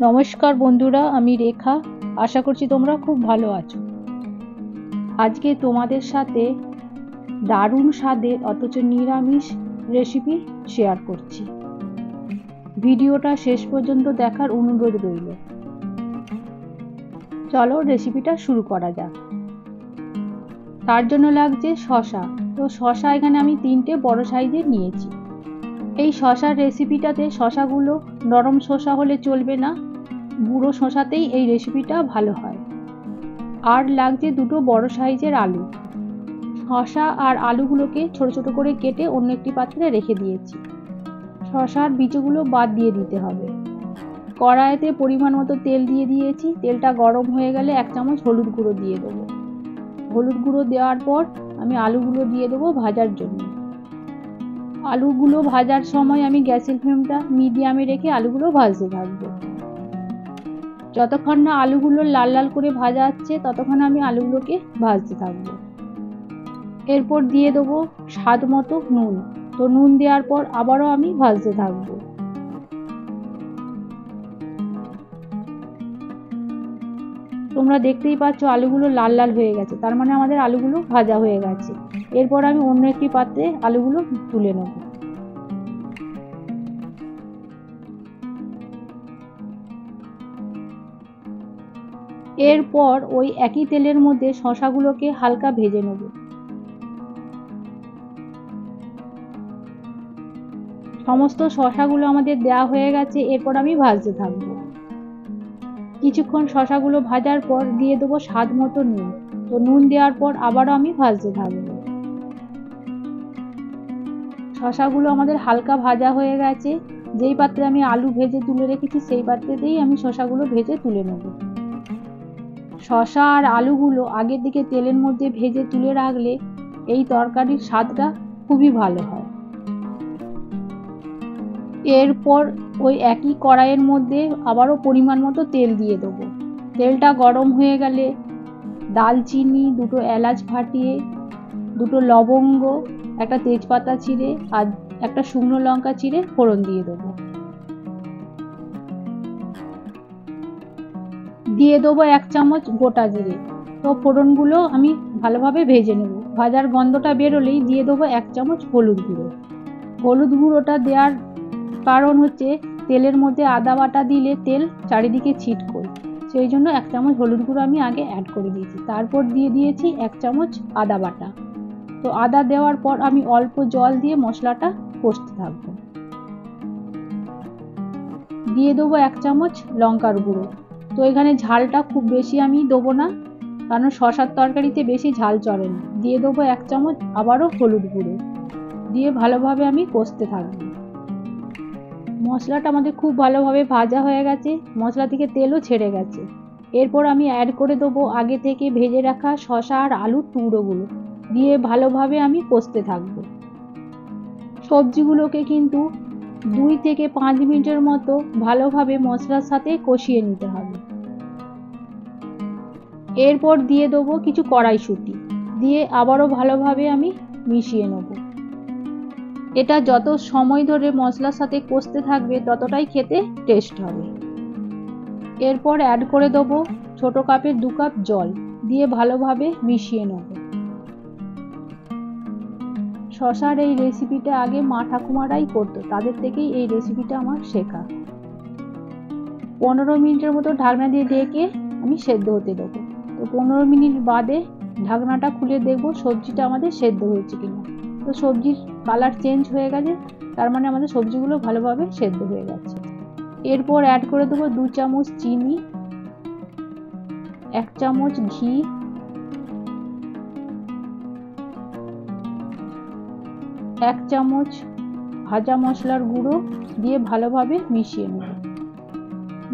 নমস্কার বন্ধুরা, আমি রেখা। আশা করছি তোমরা খুব ভালো আছো। আজকে তোমাদের সাথে দারুণ স্বাদের অথচ নিরামিষ রেসিপি শেয়ার করছি। ভিডিওটা শেষ পর্যন্ত দেখার অনুরোধ রইল। চলো রেসিপিটা শুরু করা যাক। তার জন্য লাগছে শসা। তো শসা এখানে আমি 3টে বড় সাইজের নিয়েছি। এই শসার রেসিপিটাতে শসাগুলো নরম শসা হলে চলবে না, বুড়ো শসাতেই এই রেসিপিটা ভালো হয়। আর লাগছে 2টো বড় সাইজের আলু। শসা আর আলুগুলোকে ছোট ছোট করে কেটে অন্য একটি পাত্রে রেখে দিয়েছি। শসার বীজগুলো বাদ দিয়ে দিতে হবে। কড়াইতে পরিমাণ মতো তেল দিয়ে দিয়েছি। তেলটা গরম হয়ে গেলে 1 চামচ হলুদ গুঁড়ো দিয়ে দেবো। হলুদ গুঁড়ো দেওয়ার পর আমি আলুগুলো দিয়ে দেবো ভাজার জন্য। আলুগুলো ভাজার সময় আমি গ্যাসের ফ্লেমটা মিডিয়ামে রেখে আলুগুলো ভাজতে থাকবো। যতক্ষণ না আলুগুলো লাল লাল করে ভাজা হচ্ছে ততক্ষণ আমি আলুগুলোকে ভাজতে থাকবো। এরপর দিয়ে দেবো স্বাদ মতো নুন। তো নুন দেওয়ার পর আবারও আমি ভাজতে থাকবো। তোমরা দেখতেই পাচ্ছ আলুগুলো লাল লাল হয়ে গেছে, তার মানে আমাদের আলুগুলো ভাজা হয়ে গেছে। এরপর আমি অন্য একটি পাত্রে আলুগুলো তুলে নেব। এরপর ওই একই তেলের মধ্যে শসাগুলোকে হালকা ভেজে নেব। সমস্ত শসাগুলো আমাদের দেওয়া হয়ে গেছে। এরপর আমি ভাজতে থাকবো। কিছুক্ষণ শসাগুলো ভাজার পর দিয়ে দেবো স্বাদ মতো নুন। তো নুন দেওয়ার পর আবারও আমি ভাজতে থাকবো। শসাগুলো আমাদের হালকা ভাজা হয়ে গেছে। যেই পাত্রে আমি আলু ভেজে তুলে রেখেছি সেই পাত্রেতেই আমি শসাগুলো ভেজে তুলে নেব। শসা আর আলুগুলো আগের দিকে তেলের মধ্যে ভেজে তুলে রাখলে এই তরকারির স্বাদটা খুবই ভালো হয়। এরপর ওই একই কড়াইয়ের মধ্যে আবারও পরিমাণ মতো তেল দিয়ে দেবো। তেলটা গরম হয়ে গেলে দালচিনি, 2টো এলাচ ফাটিয়ে, 2টো লবঙ্গ, একটা তেজপাতা চিড়ে আর একটা শুকনো লঙ্কা চিড়ে ফোড়ন দিয়ে দেবো। দিয়ে দেবো 1 চামচ গোটা জিরে। তো ফোড়নগুলো আমি ভালোভাবে ভেজে নেব। ভাজার গন্ধটা বেরোলেই দিয়ে দেবো 1 চামচ হলুদ গুঁড়ো। হলুদ গুঁড়োটা দেওয়ার কারণ হচ্ছে তেলের মধ্যে আদা বাটা দিলে তেল চারিদিকে ছিটকোয়, সেই জন্য 1 চামচ হলুদ গুঁড়ো আমি আগে অ্যাড করে দিয়েছি। তারপর দিয়ে দিয়েছি 1 চামচ আদা বাটা। তো আদা দেওয়ার পর আমি অল্প জল দিয়ে মশলাটা কষতে থাকবো। দিয়ে দেবো 1 চামচ লঙ্কার গুঁড়ো। তো এখানে ঝালটা খুব বেশি আমি দেবো না, কারণ শসার তরকারিতে বেশি ঝাল চলে না। দিয়ে দেবো 1 চামচ আবারও হলুদ গুঁড়ো দিয়ে ভালোভাবে আমি কষতে থাকবো। মশলাটা আমাদের খুব ভালোভাবে ভাজা হয়ে গেছে, মশলা থেকে তেলও ছেড়ে গেছে। এরপর আমি অ্যাড করে দেবো আগে থেকে ভেজে রাখা শসা আর আলুর টুকরোগুলো দিয়ে ভালোভাবে আমি কষতে থাকবো। সবজিগুলোকে কিন্তু 2 থেকে 5 মিনিটের মতো ভালোভাবে মশলার সাথে কষিয়ে নিতে হবে। এরপর দিয়ে দেবো কিছু কড়াইশুঁটি দিয়ে আবারও ভালোভাবে আমি মিশিয়ে নেব। এটা যত সময় ধরে মশলার সাথে কষতে থাকবে ততটাই খেতে টেস্ট হবে। এরপর অ্যাড করে দেবো ছোট কাপের 2 কাপ জল দিয়ে ভালোভাবে মিশিয়ে নেব। শসার এই রেসিপিটা আগে মা ঠাকুমারাই করতো, তাদের থেকেই এই রেসিপিটা আমার শেখা। 15 মিনিটের মতো ঢাকনা দিয়ে ঢেকে আমি সেদ্ধ হতে দেবো। তো 15 মিনিট বাদে ঢাকনাটা খুলে দেখবো সবজিটা আমাদের সেদ্ধ হয়েছে কিনা। তো সবজির কালার চেঞ্জ হয়ে গেছে, তার মানে আমাদের সবজিগুলো ভালোভাবে সেদ্ধ হয়ে গেছে। এরপর অ্যাড করে দেবো 2 চামচ চিনি, 1 চামচ ঘি, 1 চামচ ভাজা মশলার গুঁড়ো দিয়ে ভালোভাবে মিশিয়ে নেব।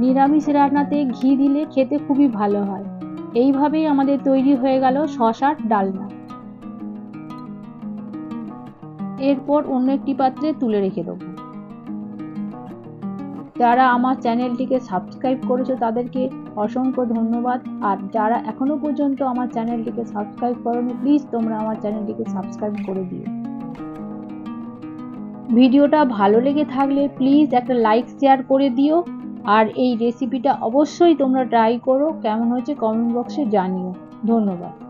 নিরামিষ রান্নাতে ঘি দিলে খেতে খুবই ভালো হয়। এইভাবেই আমাদের তৈরি হয়ে গেল শসার ডালনা। এরপর অন্য একটি পাত্রে তুলে রেখে দেবো। যারা আমার চ্যানেলটিকে সাবস্ক্রাইব করেছো তাদেরকে অসংখ্য ধন্যবাদ। আর যারা এখনো পর্যন্ত আমার চ্যানেলটিকে সাবস্ক্রাইব করোনি, প্লিজ তোমরা আমার চ্যানেলটিকে সাবস্ক্রাইব করে দিও। ভিডিওটা ভালো লেগে থাকলে প্লিজ একটা লাইক শেয়ার করে দিও আর এই রেসিপিটা অবশ্যই তোমরা ট্রাই করো, কেমন হয়েছে কমেন্ট বক্সে জানিও। ধন্যবাদ।